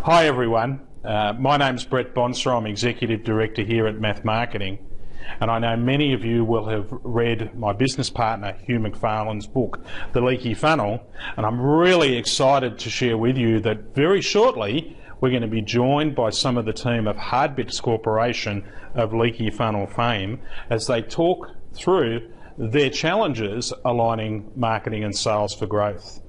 Hi everyone, my name's Brett Bonser. I'm Executive Director here at MathMarketing, and I know many of you will have read my business partner Hugh McFarland's book, The Leaky Funnel, and I'm really excited to share with you that very shortly we're going to be joined by some of the team of Hardbits Corporation of Leaky Funnel fame as they talk through their challenges aligning marketing and sales for growth.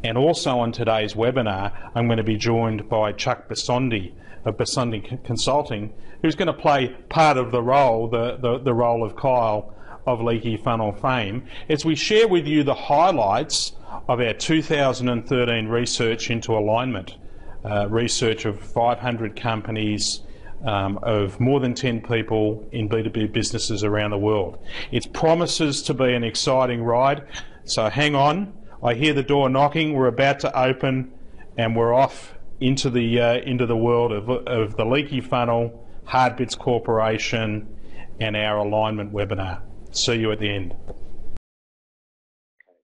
And also on today's webinar, I'm going to be joined by Chuck Besondy of Besondy Consulting, who's going to play part of the role, the role of Kyle of Leaky Funnel fame, as we share with you the highlights of our 2013 research into alignment, research of 500 companies, of more than 10 people in B2B businesses around the world. It promises to be an exciting ride, so hang on. I hear the door knocking. We're about to open, and we're off into the world of the Leaky Funnel, Hardbits Corporation, and our alignment webinar. See you at the end.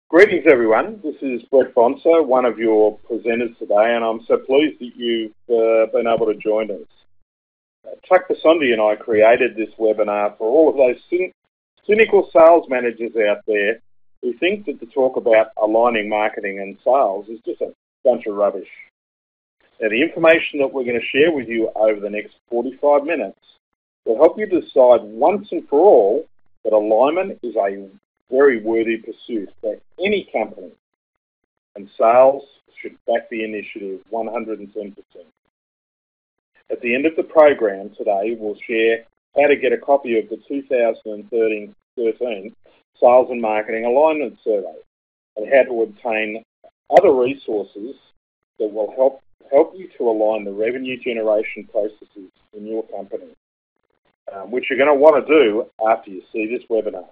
Greetings, everyone. This is Brett Bonser, one of your presenters today, and I'm so pleased that you've been able to join us. Chuck Besondy and I created this webinar for all of those cynical sales managers out there who think that the talk about aligning marketing and sales is just a bunch of rubbish. Now, the information that we're going to share with you over the next 45 minutes will help you decide once and for all that alignment is a very worthy pursuit for any company, and sales should back the initiative 110%. At the end of the program today, we'll share how to get a copy of the 2013 Sales and Marketing Alignment Survey and how to obtain other resources that will help you to align the revenue generation processes in your company, which you're going to want to do after you see this webinar.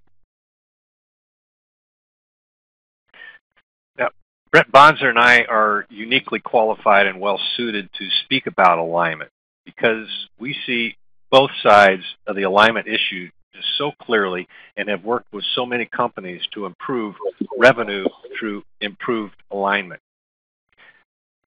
Now, Brett Bonzer and I are uniquely qualified and well suited to speak about alignment because we see both sides of the alignment issue so clearly and have worked with so many companies to improve revenue through improved alignment.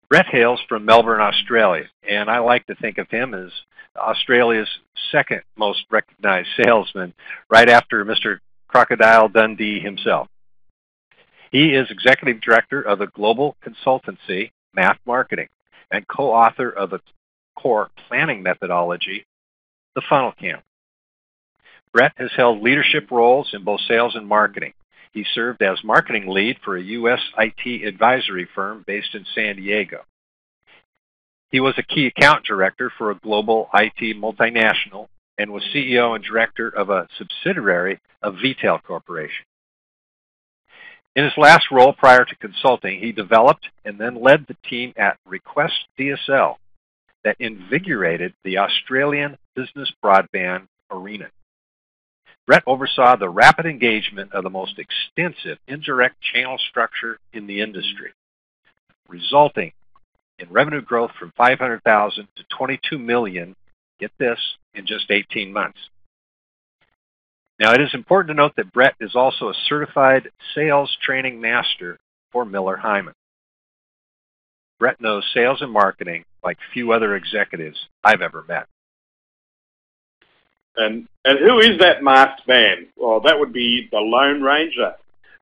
Brett hails from Melbourne, Australia, and I like to think of him as Australia's second most recognized salesman, right after Mr. Crocodile Dundee himself. He is Executive Director of the global consultancy MathMarketing and co-author of the core planning methodology, the Funnel Camp. Brett has held leadership roles in both sales and marketing. He served as marketing lead for a U.S. IT advisory firm based in San Diego. He was a key account director for a global IT multinational and was CEO and director of a subsidiary of Vitel Corporation. In his last role prior to consulting, he developed and then led the team at Request DSL that invigorated the Australian business broadband arena. Brett oversaw the rapid engagement of the most extensive indirect channel structure in the industry, resulting in revenue growth from $500,000 to $22 million, get this, in just 18 months. Now, it is important to note that Brett is also a certified sales training master for Miller Heiman. Brett knows sales and marketing like few other executives I've ever met. And who is that masked man? Well, that would be the Lone Ranger,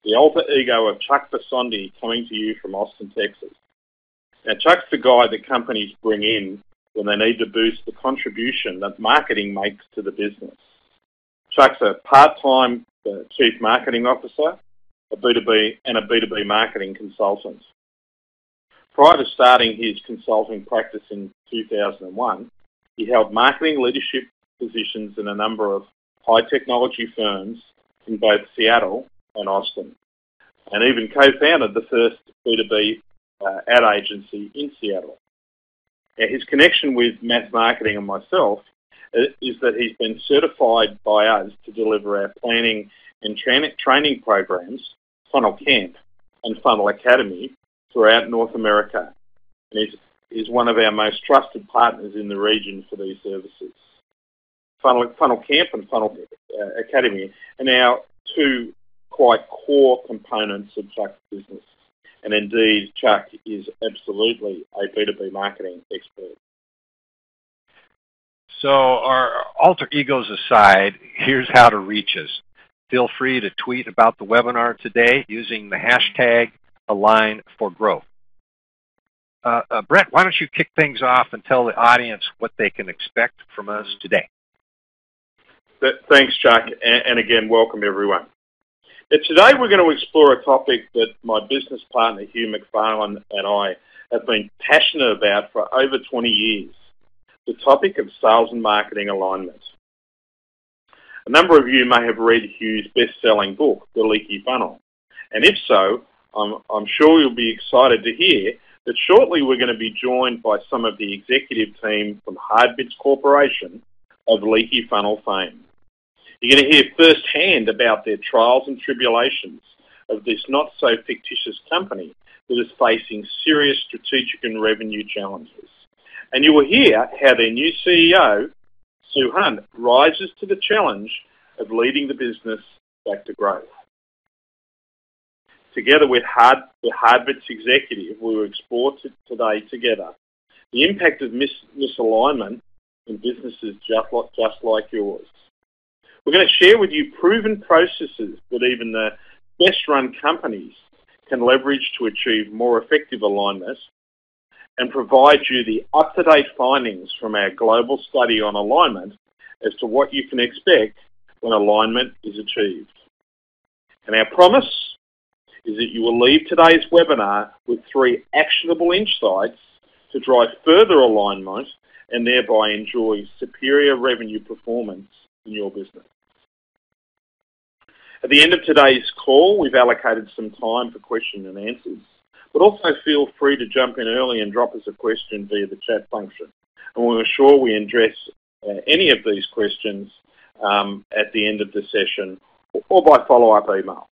the alter ego of Chuck Besondy, coming to you from Austin, Texas. Now, Chuck's the guy that companies bring in when they need to boost the contribution that marketing makes to the business. Chuck's a part-time chief marketing officer, a B2B marketing consultant. Prior to starting his consulting practice in 2001, he held marketing leadership positions in a number of high-technology firms in both Seattle and Austin, and even co-founded the first B2B ad agency in Seattle. Now, his connection with MathMarketing and myself is that he's been certified by us to deliver our planning and training programs, Funnel Camp and Funnel Academy, throughout North America, and is one of our most trusted partners in the region for these services. Funnel Camp and Funnel Academy are now two quite core components of Chuck's business. And indeed, Chuck is absolutely a B2B marketing expert. So our alter egos aside, here's how to reach us. Feel free to tweet about the webinar today using the hashtag #AlignForGrowth. Brett, why don't you kick things off and tell the audience what they can expect from us today? Thanks, Chuck, and again, welcome everyone. Today we're going to explore a topic that my business partner Hugh McFarland and I have been passionate about for over 20 years, the topic of sales and marketing alignment. A number of you may have read Hugh's best-selling book, The Leaky Funnel, and if so, I'm sure you'll be excited to hear that shortly we're going to be joined by some of the executive team from Hardbits Corporation of Leaky Funnel fame. You're going to hear firsthand about their trials and tribulations of this not-so-fictitious company that is facing serious strategic and revenue challenges. And you will hear how their new CEO, Sue Hunt, rises to the challenge of leading the business back to growth. Together with the Hardbits executive, we will explore today together the impact of misalignment in businesses just like yours. We're going to share with you proven processes that even the best-run companies can leverage to achieve more effective alignment and provide you the up-to-date findings from our global study on alignment as to what you can expect when alignment is achieved. And our promise is that you will leave today's webinar with 3 actionable insights to drive further alignment and thereby enjoy superior revenue performance in your business. At the end of today's call, we've allocated some time for question and answers, but also feel free to jump in early and drop us a question via the chat function. And we'll ensure we address any of these questions at the end of the session or by follow-up email.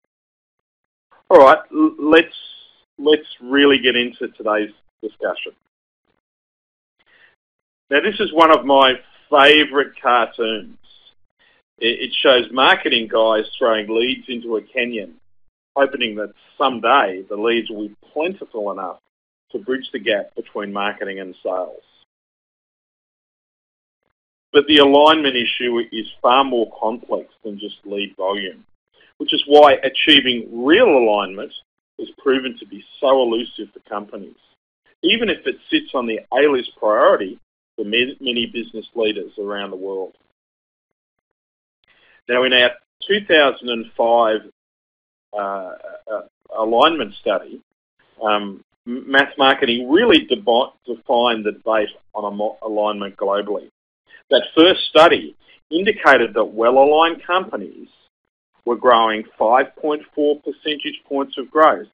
All right, let's really get into today's discussion. Now, this is one of my favourite cartoons. It shows marketing guys throwing leads into a canyon, hoping that someday the leads will be plentiful enough to bridge the gap between marketing and sales. But the alignment issue is far more complex than just lead volume, which is why achieving real alignment is proven to be so elusive for companies, even if it sits on the A-list priority for many business leaders around the world. Now, in our 2005 alignment study, MathMarketing really defined the debate on alignment globally. That first study indicated that well-aligned companies were growing 5.4 percentage points of growth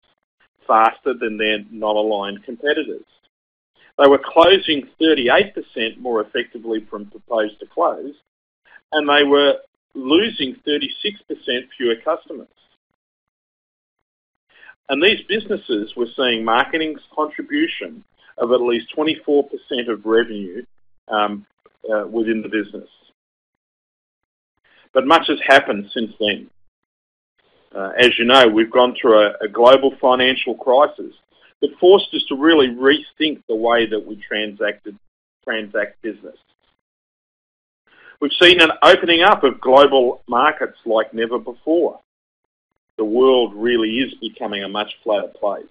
faster than their not-aligned competitors. They were closing 38% more effectively from proposed to close, and they were losing 36% fewer customers. And these businesses were seeing marketing's contribution of at least 24% of revenue within the business. But much has happened since then. As you know, we've gone through a global financial crisis that forced us to really rethink the way that we transact business. We've seen an opening up of global markets like never before. The world really is becoming a much flatter place.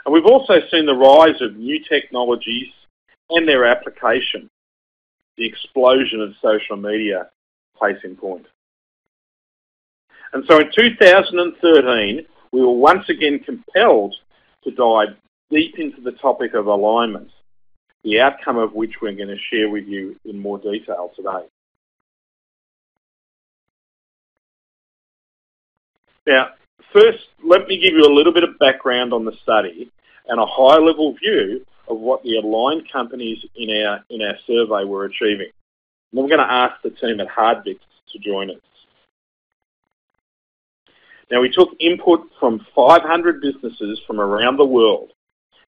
And we've also seen the rise of new technologies and their application, the explosion of social media, case in point. And so in 2013, we were once again compelled to dive deep into the topic of alignment, the outcome of which we're going to share with you in more detail today. Now, first, let me give you a little bit of background on the study and a high-level view of what the aligned companies in our survey were achieving. And then we're going to ask the team at Hardbits to join us. Now, we took input from 500 businesses from around the world,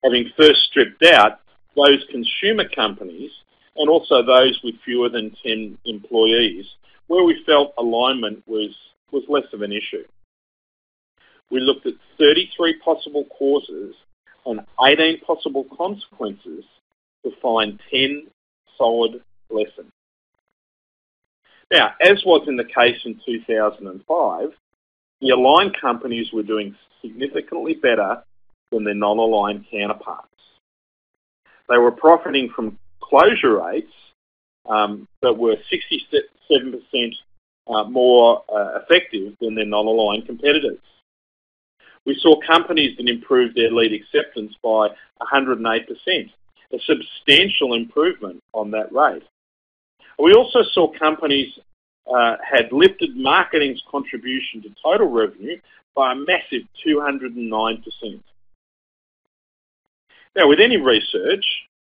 having first stripped out those consumer companies and also those with fewer than 10 employees, where we felt alignment was less of an issue. We looked at 33 possible causes and 18 possible consequences to find 10 solid lessons. Now, as was in the case in 2005, the aligned companies were doing significantly better than their non-aligned counterparts. They were profiting from closure rates that were 67% more effective than their non-aligned competitors. We saw companies that improved their lead acceptance by 108%, a substantial improvement on that rate. We also saw companies had lifted marketing's contribution to total revenue by a massive 209%. Now, with any research,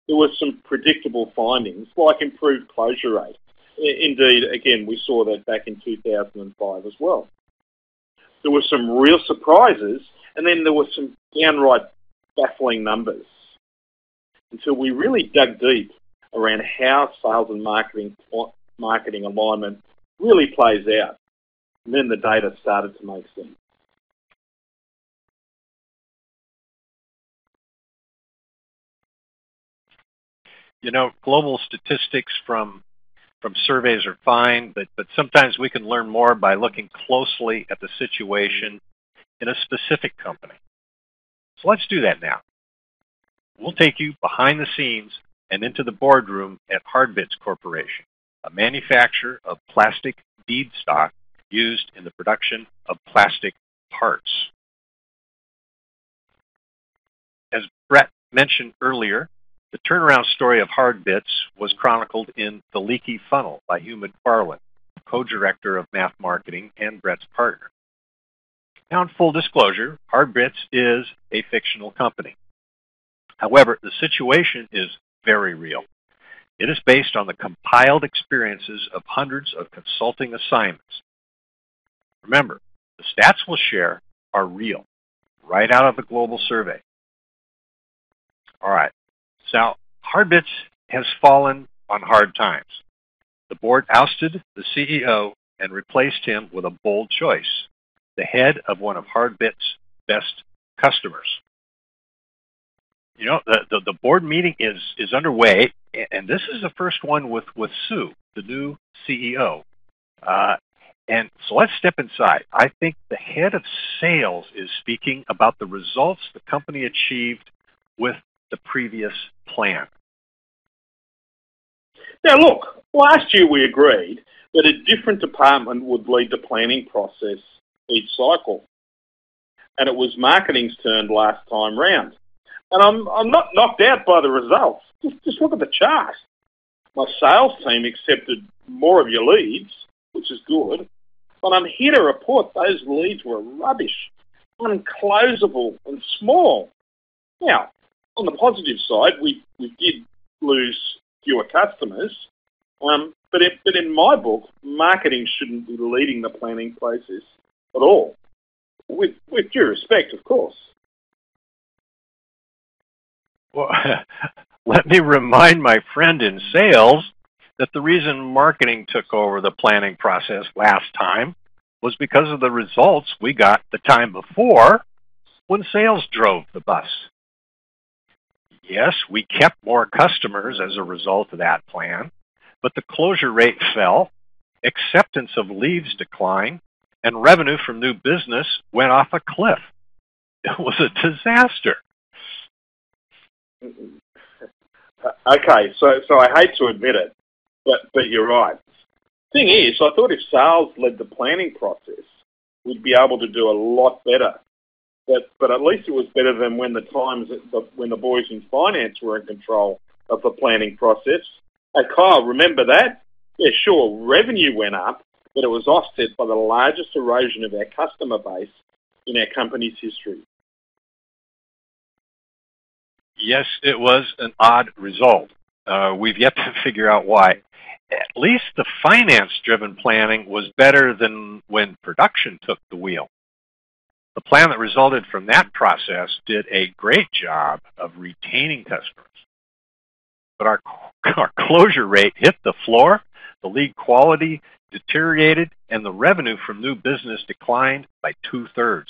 there were some predictable findings, like improved closure rate. Indeed, again, we saw that back in 2005 as well. There were some real surprises, and then there were some downright baffling numbers, until we really dug deep around how sales and marketing alignment really plays out. And then the data started to make sense. You know, global statistics from surveys are fine, but sometimes we can learn more by looking closely at the situation in a specific company. So let's do that now. We'll take you behind the scenes and into the boardroom at Hardbits Corporation, a manufacturer of plastic bead stock used in the production of plastic parts. As Brett mentioned earlier, the turnaround story of Hardbits was chronicled in The Leaky Funnel by Hugh McFarland, co-director of MathMarketing and Brett's partner. Now, in full disclosure, Hardbits is a fictional company. However, the situation is very real. It is based on the compiled experiences of hundreds of consulting assignments. Remember, the stats we'll share are real, right out of the global survey. All right. So, Hardbits has fallen on hard times. The board ousted the CEO and replaced him with a bold choice, the head of one of Hardbits' best customers. You know, the board meeting is underway, and this is the first one with Sue, the new CEO. And so let's step inside. I think the head of sales is speaking about the results the company achieved with the previous plan. Now look, last year we agreed that a different department would lead the planning process each cycle. And it was marketing's turn last time round. And I'm not knocked out by the results. Just look at the chart. My sales team accepted more of your leads, which is good, but I'm here to report those leads were rubbish, unclosable and small. Now, on the positive side, we did lose fewer customers, but in my book, marketing shouldn't be leading the planning process at all, with due respect, of course. Well, let me remind my friend in sales that the reason marketing took over the planning process last time was because of the results we got the time before when sales drove the bus. Yes, we kept more customers as a result of that plan, but the closure rate fell, acceptance of leads declined, and revenue from new business went off a cliff. It was a disaster. Okay, so I hate to admit it, but you're right. Thing is, I thought if sales led the planning process, we'd be able to do a lot better. But at least it was better than when the boys in finance were in control of the planning process. Hey, Kyle, remember that? Yeah, sure, revenue went up, but it was offset by the largest erosion of our customer base in our company's history. Yes, it was an odd result. We've yet to figure out why. At least the finance-driven planning was better than when production took the wheel. The plan that resulted from that process did a great job of retaining customers. But our closure rate hit the floor, the lead quality deteriorated, and the revenue from new business declined by 2/3.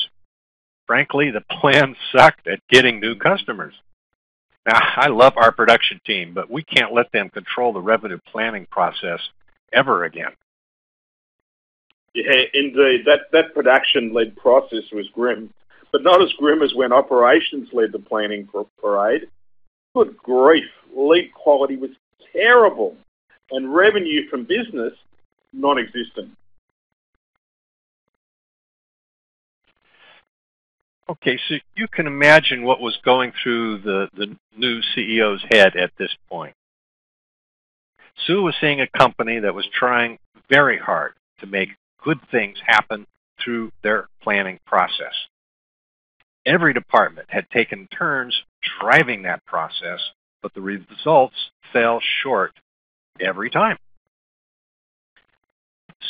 Frankly, the plan sucked at getting new customers. Now, I love our production team, but we can't let them control the revenue planning process ever again. Yeah, indeed. That production-led process was grim, but not as grim as when operations led the planning parade. Good grief, lead quality was terrible, and revenue from business non-existent. Okay, so you can imagine what was going through the new CEO's head at this point. Sue was seeing a company that was trying very hard to make good things happen through their planning process. Every department had taken turns driving that process, but the results fell short every time.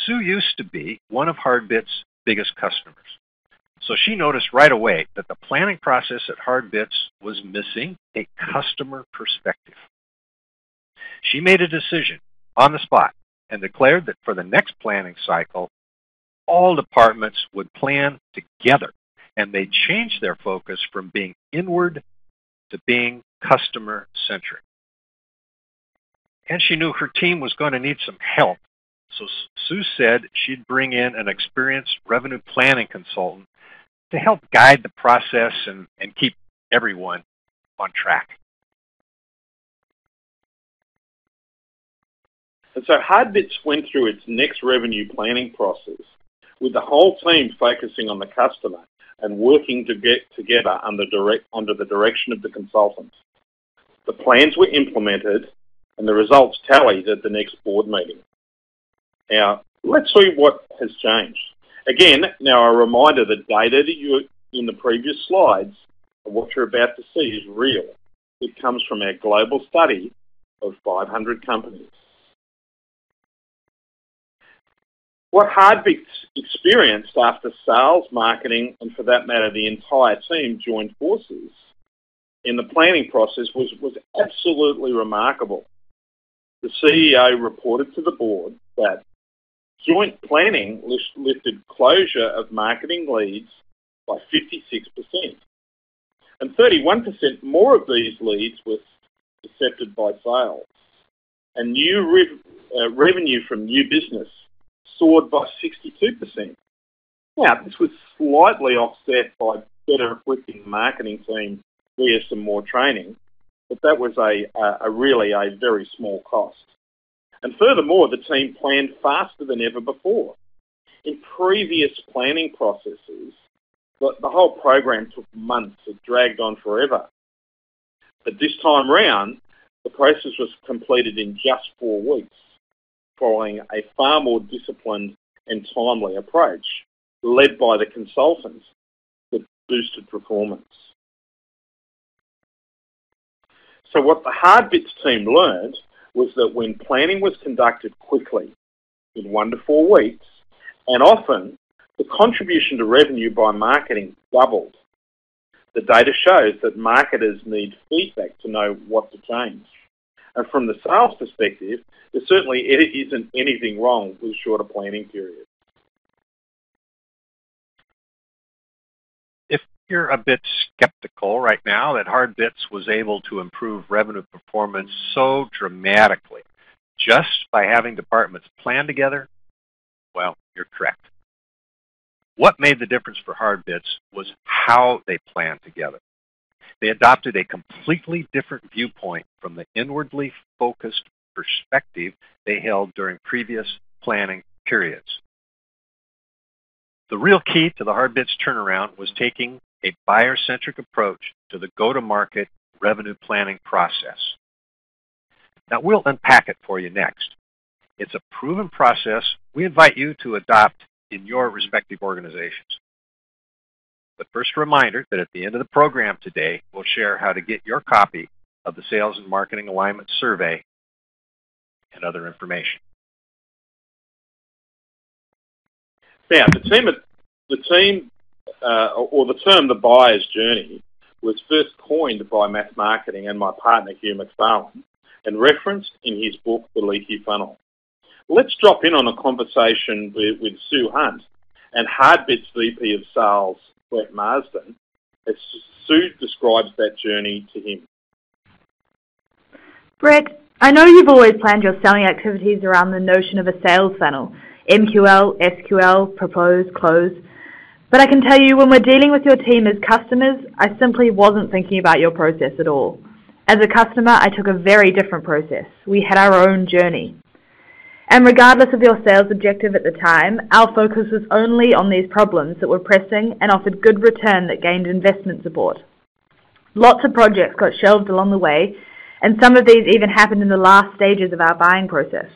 Sue used to be one of Hardbits' biggest customers. So she noticed right away that the planning process at Hardbits was missing a customer perspective. She made a decision on the spot and declared that for the next planning cycle, all departments would plan together, and they changed their focus from being inward to being customer-centric. And she knew her team was going to need some help, so Sue said she'd bring in an experienced revenue planning consultant to help guide the process and keep everyone on track. And so Hardbits went through its next revenue planning process with the whole team focusing on the customer and working to get together under the direction of the consultants. The plans were implemented and the results tallied at the next board meeting. Now, let's see what has changed. Again, now a reminder that data that you in the previous slides and what you're about to see is real. It comes from our global study of 500 companies. What Hardbits experienced after sales, marketing, and for that matter, the entire team joined forces in the planning process was absolutely remarkable. The CEO reported to the board that joint planning lifted closure of marketing leads by 56%. And 31% more of these leads were accepted by sales. And new revenue from new business soared by 62%. Now, this was slightly offset by better equipping the marketing team via some more training, but that was really a very small cost. And furthermore, the team planned faster than ever before. In previous planning processes, the whole program took months. It dragged on forever. But this time round, the process was completed in just 4 weeks, following a far more disciplined and timely approach, led by the consultants that boosted performance. So what the Hardbits team learned was that when planning was conducted quickly, in 1 to 4 weeks, and often the contribution to revenue by marketing doubled. The data shows that marketers need feedback to know what to change. And from the sales perspective, there certainly isn't anything wrong with shorter planning periods. If you're a bit skeptical right now that Hardbits was able to improve revenue performance so dramatically just by having departments plan together, well, you're correct. What made the difference for Hardbits was how they planned together. They adopted a completely different viewpoint from the inwardly focused perspective they held during previous planning periods. The real key to the Hardbits turnaround was taking a buyer-centric approach to the go-to-market revenue planning process. Now, we'll unpack it for you next. It's a proven process we invite you to adopt in your respective organizations. But first, a reminder that at the end of the program today, we'll share how to get your copy of the Sales and Marketing Alignment Survey and other information. Now, the term the buyer's journey was first coined by MathMarketing and my partner Hugh McFarland and referenced in his book, The Leaky Funnel. Let's drop in on a conversation with Sue Hunt and Hardbits VP of Sales, Brett Marsden, as Sue describes that journey to him. Brett, I know you've always planned your selling activities around the notion of a sales funnel, MQL, SQL, propose, close. But I can tell you when we're dealing with your team as customers, I simply wasn't thinking about your process at all. As a customer, I took a very different process. We had our own journey. And regardless of your sales objective at the time, our focus was only on these problems that were pressing and offered good return that gained investment support. Lots of projects got shelved along the way, and some of these even happened in the last stages of our buying process.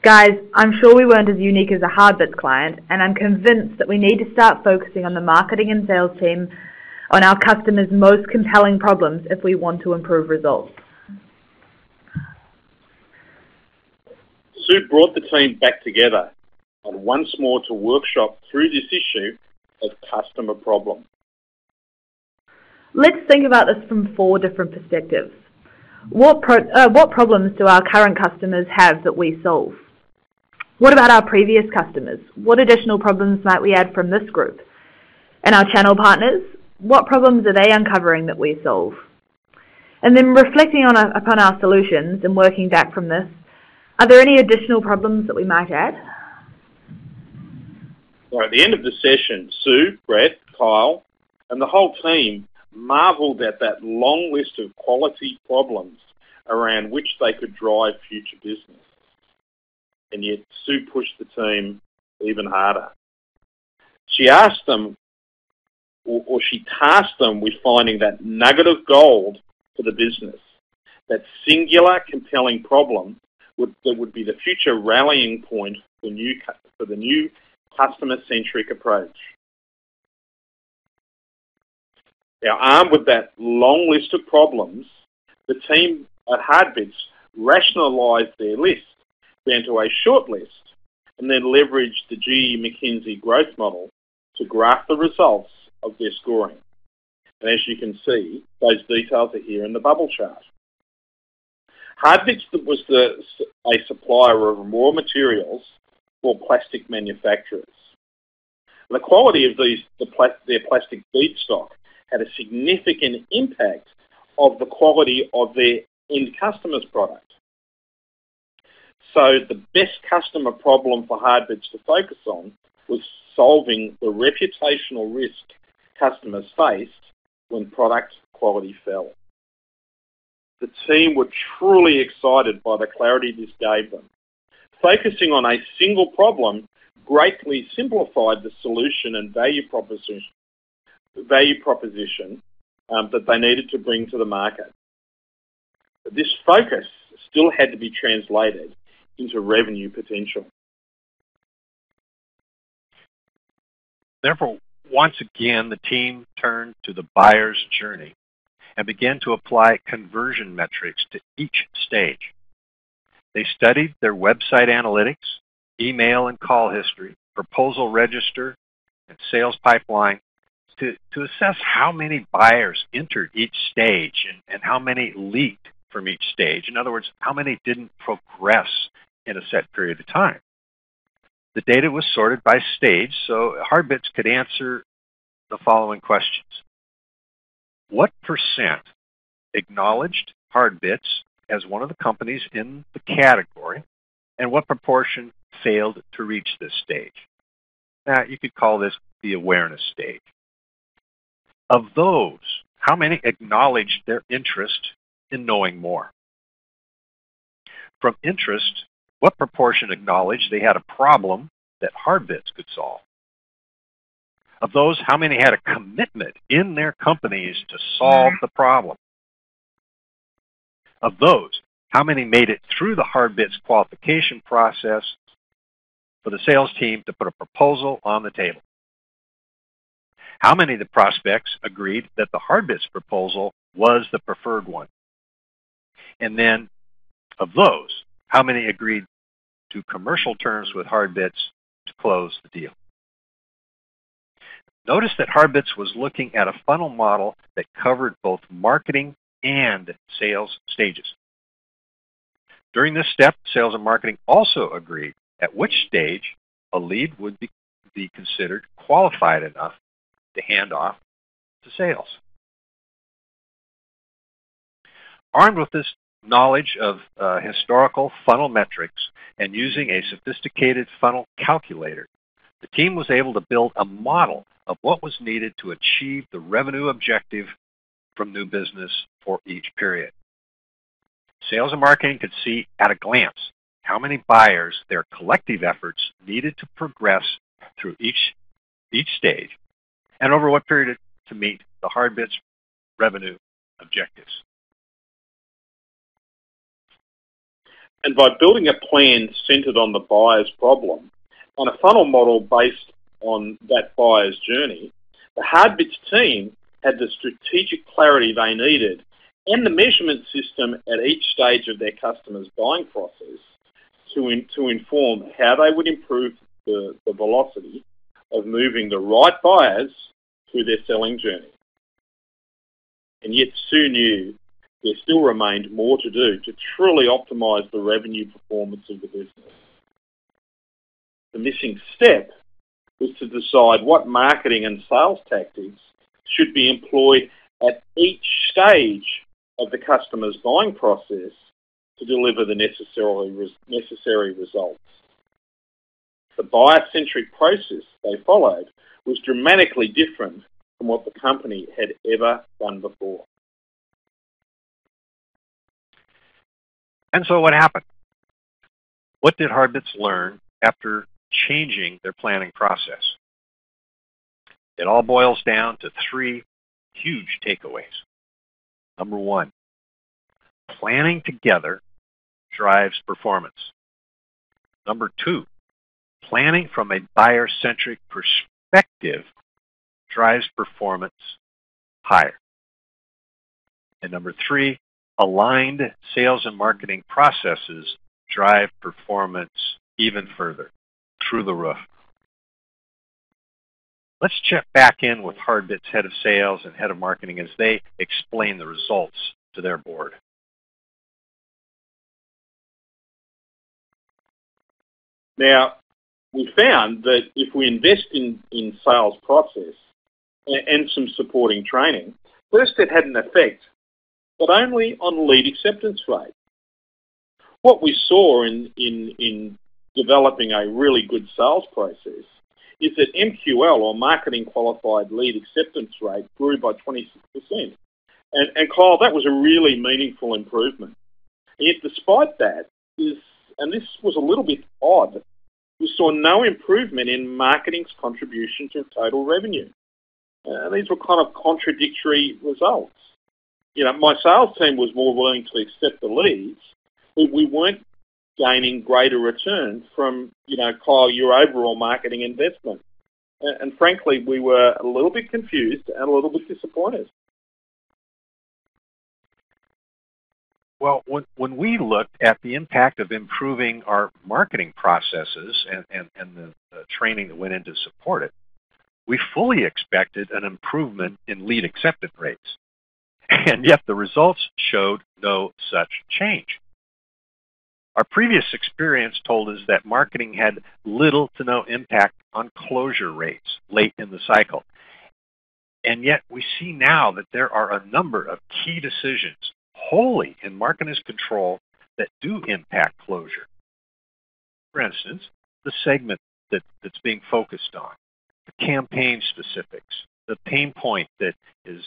Guys, I'm sure we weren't as unique as a Hardbits client, and I'm convinced that we need to start focusing on the marketing and sales team on our customers' most compelling problems if we want to improve results. Sue brought the team back together and once more to workshop through this issue of customer problem. Let's think about this from 4 different perspectives. What problems do our current customers have that we solve? What about our previous customers? What additional problems might we add from this group? And our channel partners, what problems are they uncovering that we solve? And then reflecting upon our solutions and working back from this, are there any additional problems that we might add? Well, at the end of the session, Sue, Brett, Kyle, and the whole team marveled at that long list of quality problems around which they could drive future business. And yet Sue pushed the team even harder. She asked them, or she tasked them with finding that nugget of gold for the business, that singular compelling problem that would be the future rallying point for the new customer-centric approach. Now, armed with that long list of problems, the team at Hardbits rationalised their list down to a short list and then leveraged the GE McKinsey growth model to graph the results of their scoring. And as you can see, those details are here in the bubble chart. Hardbits was a supplier of raw materials for plastic manufacturers. The quality of their plastic feedstock had a significant impact of the quality of their end customer's product. So the best customer problem for Hardbits to focus on was solving the reputational risk customers faced when product quality fell. The team were truly excited by the clarity this gave them. Focusing on a single problem greatly simplified the solution and value proposition that they needed to bring to the market. But this focus still had to be translated into revenue potential. Therefore, once again, the team turned to the buyer's journey and began to apply conversion metrics to each stage. They studied their website analytics, email and call history, proposal register, and sales pipeline to assess how many buyers entered each stage and how many leaked from each stage. In other words, how many didn't progress in a set period of time. The data was sorted by stage, so Hardbits could answer the following questions. What percent acknowledged Hardbits as one of the companies in the category, and what proportion failed to reach this stage? Now, you could call this the awareness stage. Of those, how many acknowledged their interest in knowing more? From interest, what proportion acknowledged they had a problem that Hardbits could solve? Of those, how many had a commitment in their companies to solve the problem? Of those, how many made it through the Hardbits qualification process for the sales team to put a proposal on the table? How many of the prospects agreed that the Hardbits proposal was the preferred one? And then, of those, how many agreed to commercial terms with Hardbits to close the deal? Notice that Hardbits was looking at a funnel model that covered both marketing and sales stages. During this step, sales and marketing also agreed at which stage a lead would be considered qualified enough to hand off to sales. Armed with this knowledge of historical funnel metrics and using a sophisticated funnel calculator, the team was able to build a model of what was needed to achieve the revenue objective from new business for each period. Sales and marketing could see at a glance how many buyers their collective efforts needed to progress through each stage and over what period to meet the Hardbits revenue objectives. And by building a plan centered on the buyer's problem and a funnel model based on that buyer's journey, the Hardbits team had the strategic clarity they needed and the measurement system at each stage of their customer's buying process to inform how they would improve the velocity of moving the right buyers through their selling journey. And yet Sue knew there still remained more to do to truly optimize the revenue performance of the business. The missing step was to decide what marketing and sales tactics should be employed at each stage of the customer's buying process to deliver the necessary results. The buyer-centric process they followed was dramatically different from what the company had ever done before. And so what happened? What did Hardbits learn after changing their planning process? It all boils down to three huge takeaways. Number one, planning together drives performance. Number two, planning from a buyer-centric perspective drives performance higher. And number three, aligned sales and marketing processes drive performance even further, through the roof. Let's check back in with Hardbits head of sales and head of marketing as they explain the results to their board. Now, we found that if we invest in sales process and some supporting training, first it had an effect, but only on lead acceptance rate. What we saw in developing a really good sales process is that MQL, or Marketing Qualified Lead Acceptance Rate, grew by 26%. And Kyle, that was a really meaningful improvement. And yet despite that, and this was a little bit odd, we saw no improvement in marketing's contribution to total revenue. These were kind of contradictory results. You know, my sales team was more willing to accept the leads, but we weren't gaining greater return from, Kyle, your overall marketing investment. And frankly, we were a little bit confused and a little bit disappointed. Well, when we looked at the impact of improving our marketing processes and the training that went in to support it, we fully expected an improvement in lead acceptance rates. And yet the results showed no such change. Our previous experience told us that marketing had little to no impact on closure rates late in the cycle. And yet we see now that there are a number of key decisions wholly in marketing's control that do impact closure. For instance, the segment that's being focused on, the campaign specifics, the pain point that is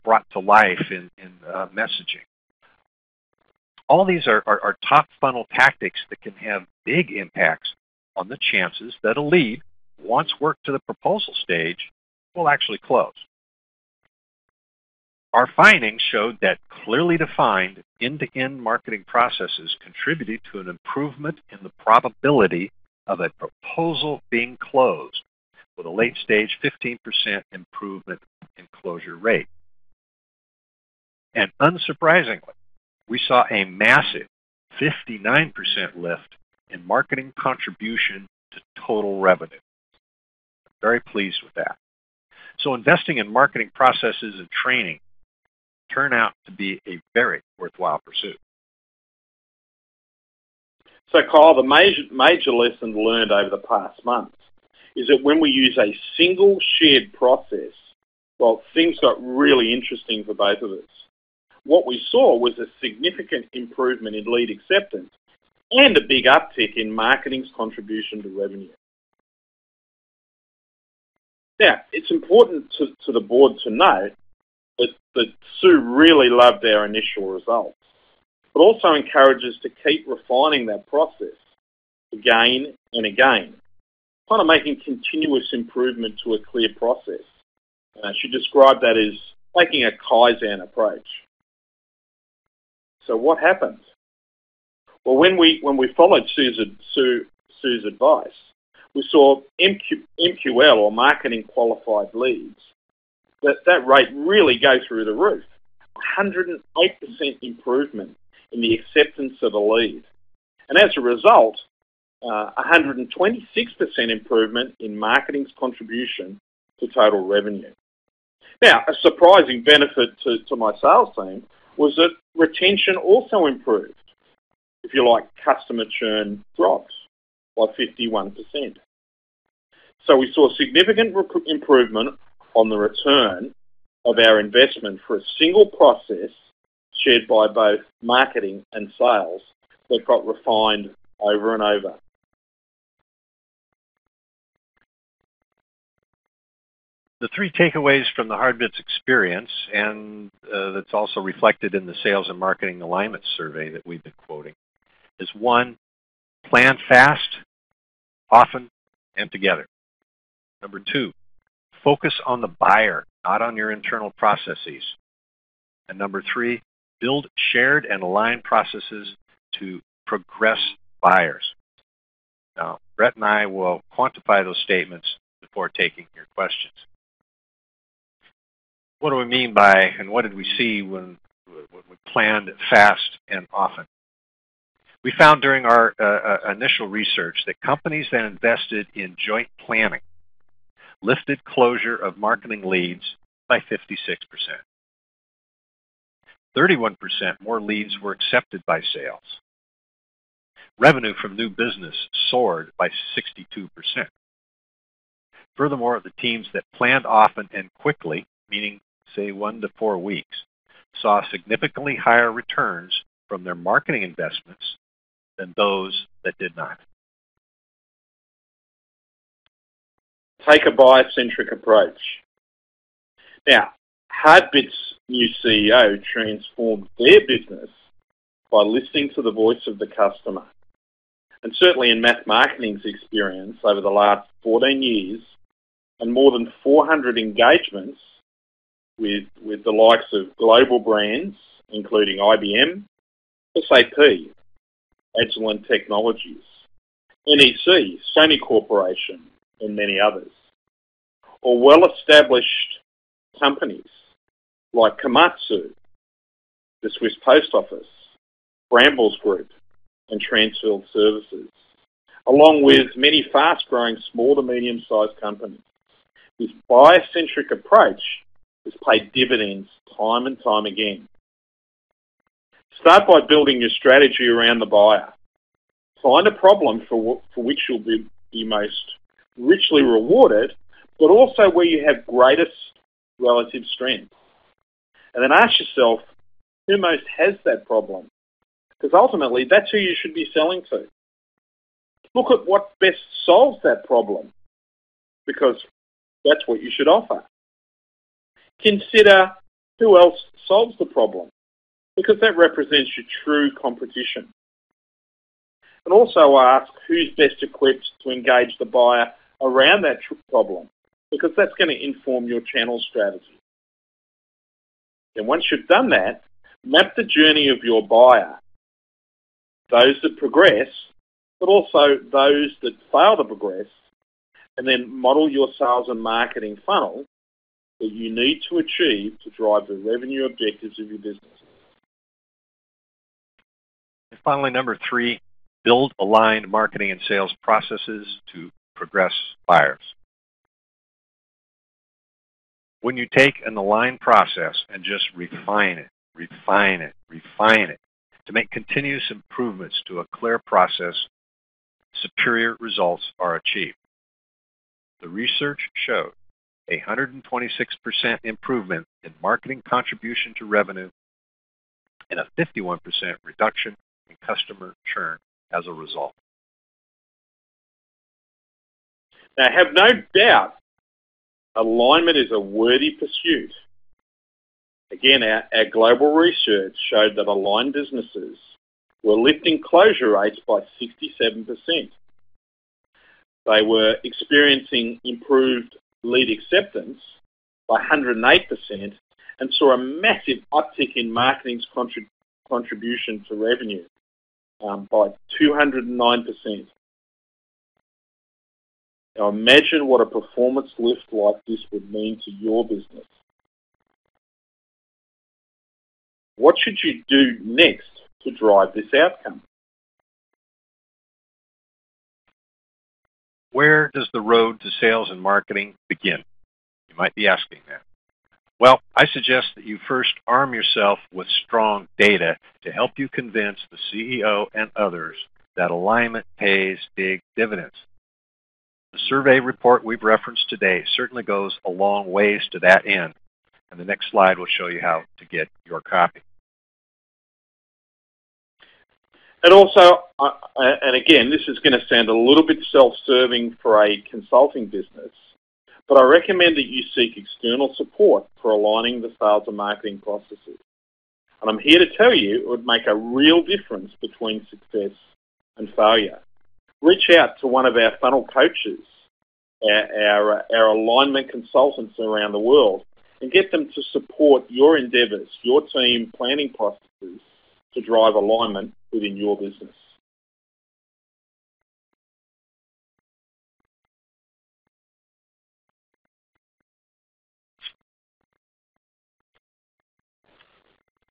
brought to life in messaging. All these are top funnel tactics that can have big impacts on the chances that a lead, once worked to the proposal stage, will actually close. Our findings showed that clearly defined end-to-end marketing processes contributed to an improvement in the probability of a proposal being closed, with a late-stage 15% improvement in closure rate. And unsurprisingly, we saw a massive 59% lift in marketing contribution to total revenue. I'm very pleased with that. So investing in marketing processes and training turn out to be a very worthwhile pursuit. So, Kyle, the major lesson learned over the past months is that when we use a single shared process, well, things got really interesting for both of us. What we saw was a significant improvement in lead acceptance and a big uptick in marketing's contribution to revenue. Now, it's important to the board to note that Sue really loved our initial results, but also encourages to keep refining that process again and again, kind of making continuous improvement to a clear process. She described that as taking a Kaizen approach. So what happened? Well, when we followed Sue's advice, we saw MQL, or marketing qualified leads, that rate really go through the roof. 108% improvement in the acceptance of a lead. And as a result, 126% improvement in marketing's contribution to total revenue. Now, a surprising benefit to my sales team was that retention also improved. If you like, customer churn dropped by 51%. So we saw significant improvement on the return of our investment for a single process shared by both marketing and sales that got refined over and over. The three takeaways from the Hardbits experience, and that's also reflected in the Sales and Marketing Alignment Survey that we've been quoting, is 1, plan fast, often, and together. Number 2, focus on the buyer, not on your internal processes. And number 3, build shared and aligned processes to progress buyers. Now, Brett and I will quantify those statements before taking your questions. What do we mean by, and what did we see when we planned fast and often? We found during our initial research that companies that invested in joint planning lifted closure of marketing leads by 56%. 31% more leads were accepted by sales. Revenue from new business soared by 62%. Furthermore, the teams that planned often and quickly, meaning say 1 to 4 weeks, saw significantly higher returns from their marketing investments than those that did not. Take a buyer-centric approach. Now, Hardbits' new CEO transformed their business by listening to the voice of the customer. And certainly in MathMarketing's experience over the last 14 years and more than 400 engagements with the likes of global brands, including IBM, SAP, Agilent Technologies, NEC, Sony Corporation, and many others, or well-established companies like Komatsu, the Swiss Post Office, Brambles Group, and Transfield Services, along with many fast-growing small to medium-sized companies. This buyer-centric approach has paid dividends time and time again. Start by building your strategy around the buyer. Find a problem for which you'll be most richly rewarded, but also where you have greatest relative strength. And then ask yourself, who most has that problem? Because ultimately, that's who you should be selling to. Look at what best solves that problem, because that's what you should offer. Consider who else solves the problem, because that represents your true competition. And also ask who's best equipped to engage the buyer around that problem, because that's going to inform your channel strategy. And once you've done that, map the journey of your buyer, those that progress, but also those that fail to progress, and then model your sales and marketing funnel that you need to achieve to drive the revenue objectives of your business. And finally, number 3, build aligned marketing and sales processes to progress buyers. When you take an aligned process and just refine it to make continuous improvements to a clear process, superior results are achieved. the research showed a 126% improvement in marketing contribution to revenue and a 51% reduction in customer churn as a result. Now, have no doubt, alignment is a worthy pursuit. Again, our global research showed that aligned businesses were lifting closure rates by 67%. They were experiencing improved lead acceptance by 108% and saw a massive uptick in marketing's contribution to revenue by 209%. Now imagine what a performance lift like this would mean to your business. What should you do next to drive this outcome? Where does the road to sales and marketing begin? You might be asking that. Well, I suggest that you first arm yourself with strong data to help you convince the CEO and others that alignment pays big dividends. The survey report we've referenced today certainly goes a long ways to that end, and the next slide will show you how to get your copy. And also, and again, this is going to sound a little bit self-serving for a consulting business, but I recommend that you seek external support for aligning the sales and marketing processes. And I'm here to tell you it would make a real difference between success and failure. Reach out to one of our funnel coaches, our alignment consultants around the world, and get them to support your endeavours, your team planning processes to drive alignment within your business.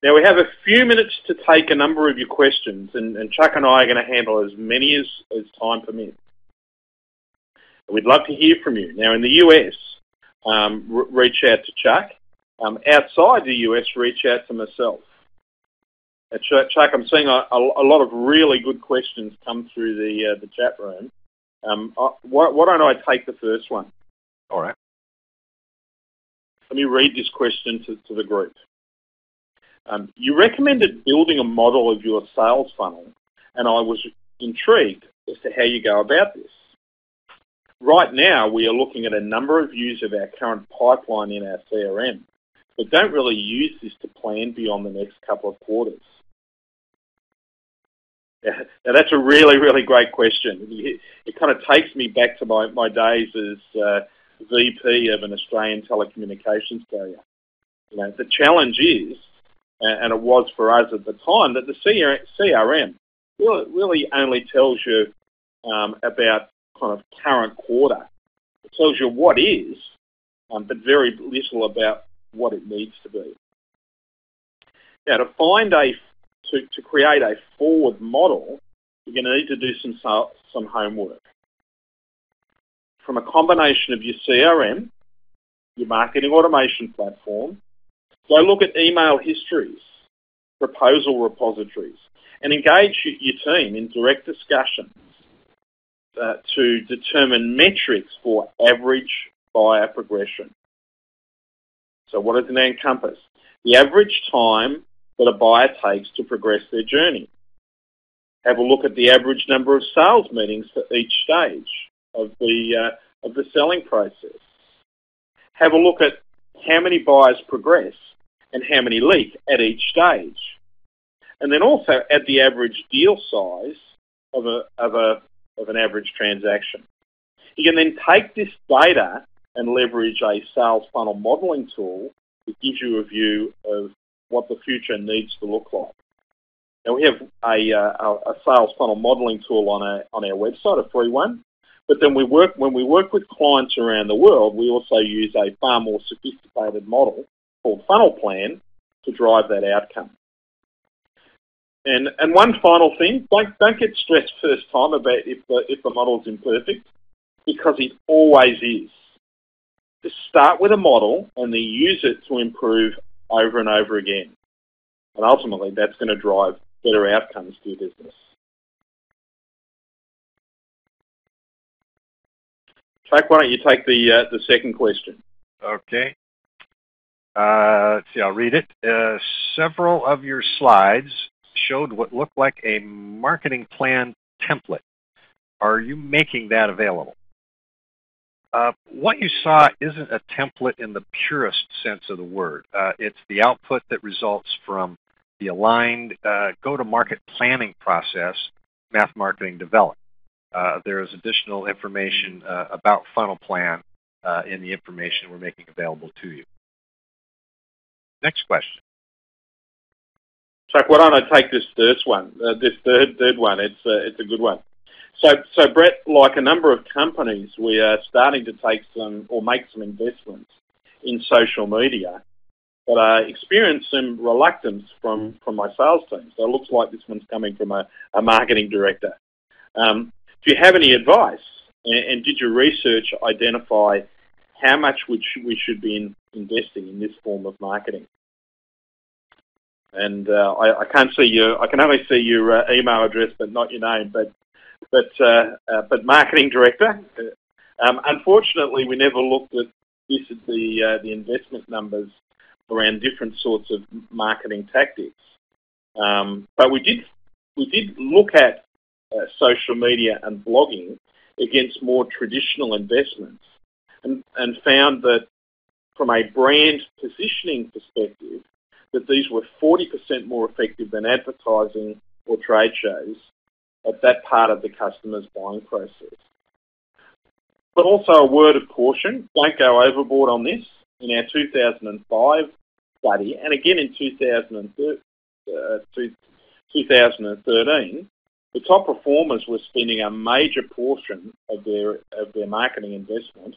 Now we have a few minutes to take a number of your questions, and Chuck and I are going to handle as many as time permits. We'd love to hear from you. Now in the US, reach out to Chuck. Outside the US, reach out to myself. Chuck, I'm seeing a lot of really good questions come through the chat room. Why don't I take the first one? All right. Let me read this question to the group. You recommended building a model of your sales funnel, and I was intrigued as to how you go about this. Right now, we are looking at a number of views of our current pipeline in our CRM, but don't really use this to plan beyond the next couple of quarters. Now that's a really, really great question. It kind of takes me back to my days as VP of an Australian telecommunications carrier. You know, the challenge is, and it was for us at the time, that the CRM really only tells you about kind of current quarter. It tells you what is, but very little about what it needs to be. Now, to create a forward model, you're going to need to do some homework. From a combination of your CRM, your marketing automation platform, go look at email histories, proposal repositories, and engage your team in direct discussions to determine metrics for average buyer progression. So what does it encompass? The average time that a buyer takes to progress their journey. Have a look at the average number of sales meetings for each stage of the selling process. Have a look at how many buyers progress and how many leak at each stage. And then also add the average deal size of an average transaction. You can then take this data and leverage a sales funnel modeling tool that gives you a view of what the future needs to look like. Now we have a sales funnel modeling tool on our website, a free one. But then when we work with clients around the world, we also use a far more sophisticated model called Funnel Plan to drive that outcome. And one final thing, don't get stressed first time about if the model is imperfect, because it always is. Just start with a model and then use it to improve over and over again. And ultimately, that's going to drive better outcomes for your business. Chuck, why don't you take the second question? Okay. Let's see, I'll read it. Several of your slides showed what looked like a marketing plan template. Are you making that available? What you saw isn't a template in the purest sense of the word. It's the output that results from the aligned go-to-market planning process MathMarketing developed. There is additional information about Funnel Plan in the information we're making available to you. Next question. Chuck, why don't I take this third one? This third one. It's a good one. So Brett, like a number of companies, we are starting to take some or make some investments in social media, but I experienced some reluctance from my sales team. So it looks like this one's coming from a marketing director. Do you have any advice? And did your research identify how much we should be investing in this form of marketing? And I can't see your. I can only see your email address, but not your name. But marketing director. Unfortunately, we never looked at this at the investment numbers around different sorts of marketing tactics. But we did look at social media and blogging against more traditional investments, and found that from a brand positioning perspective, that these were 40% more effective than advertising or trade shows at that part of the customer's buying process. But also a word of caution, don't go overboard on this. In our 2005 study, and again in 2013, the top performers were spending a major portion of their marketing investment,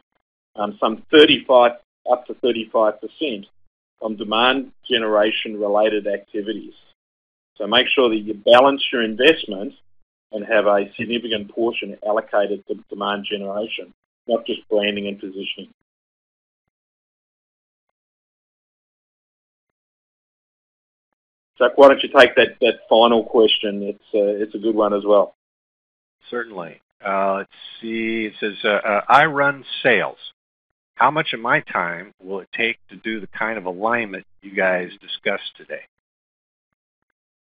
some 35 up to 35%, on demand generation related activities. So make sure that you balance your investment and have a significant portion allocated to demand generation, not just branding and positioning. Chuck, why don't you take that final question? It's a good one as well. Certainly. Let's see. It says, I run sales. How much of my time will it take to do the kind of alignment you guys discussed today?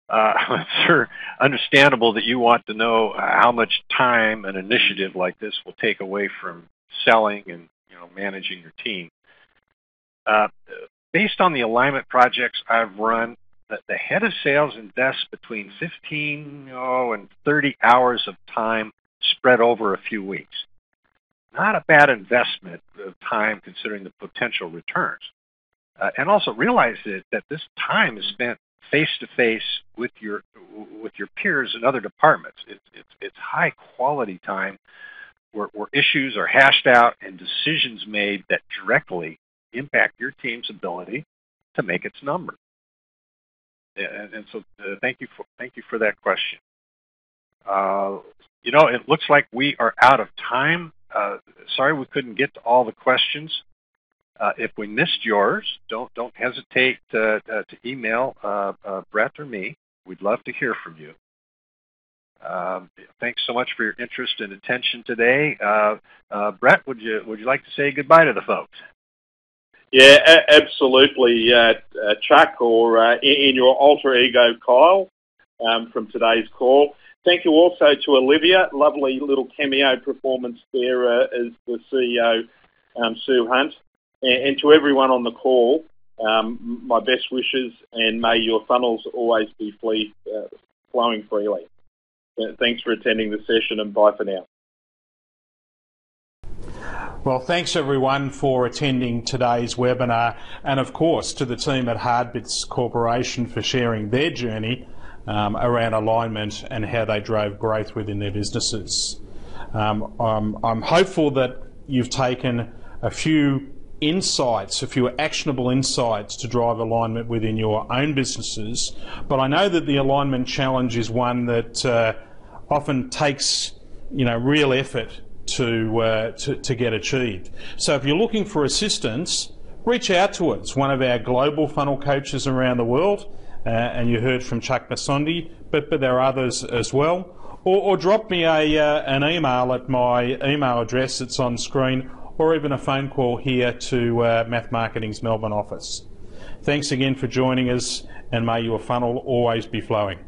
It's sure understandable that you want to know how much time an initiative like this will take away from selling and managing your team. Based on the alignment projects I've run, the head of sales invests between 15 and 30 hours of time spread over a few weeks. Not a bad investment of time considering the potential returns. And also realize that this time is spent face-to-face with your peers in other departments. It's high-quality time where issues are hashed out and decisions made that directly impact your team's ability to make its number. And so thank you for that question. It looks like we are out of time. Sorry we couldn't get to all the questions. If we missed yours, don't hesitate to email Brett or me. We'd love to hear from you. Thanks so much for your interest and attention today. Brett, would you like to say goodbye to the folks? Yeah, absolutely, Chuck, or in your alter ego, Kyle, from today's call. Thank you also to Olivia, lovely little cameo performance there as the CEO, Sue Hunt, and to everyone on the call, my best wishes, and may your funnels always be flowing freely. Thanks for attending the session, and bye for now. Well, thanks everyone for attending today's webinar, and of course to the team at Hardbits Corporation for sharing their journey around alignment and how they drove growth within their businesses. I'm hopeful that you've taken a few actionable insights to drive alignment within your own businesses, but I know that the alignment challenge is one that often takes real effort to get achieved. So if you're looking for assistance, reach out to us. One of our global funnel coaches around the world, and you heard from Chuck Besondy, but there are others as well. or drop me an email at my email address that's on screen, or even a phone call here to MathMarketing's Melbourne office. Thanks again for joining us, and may your funnel always be flowing.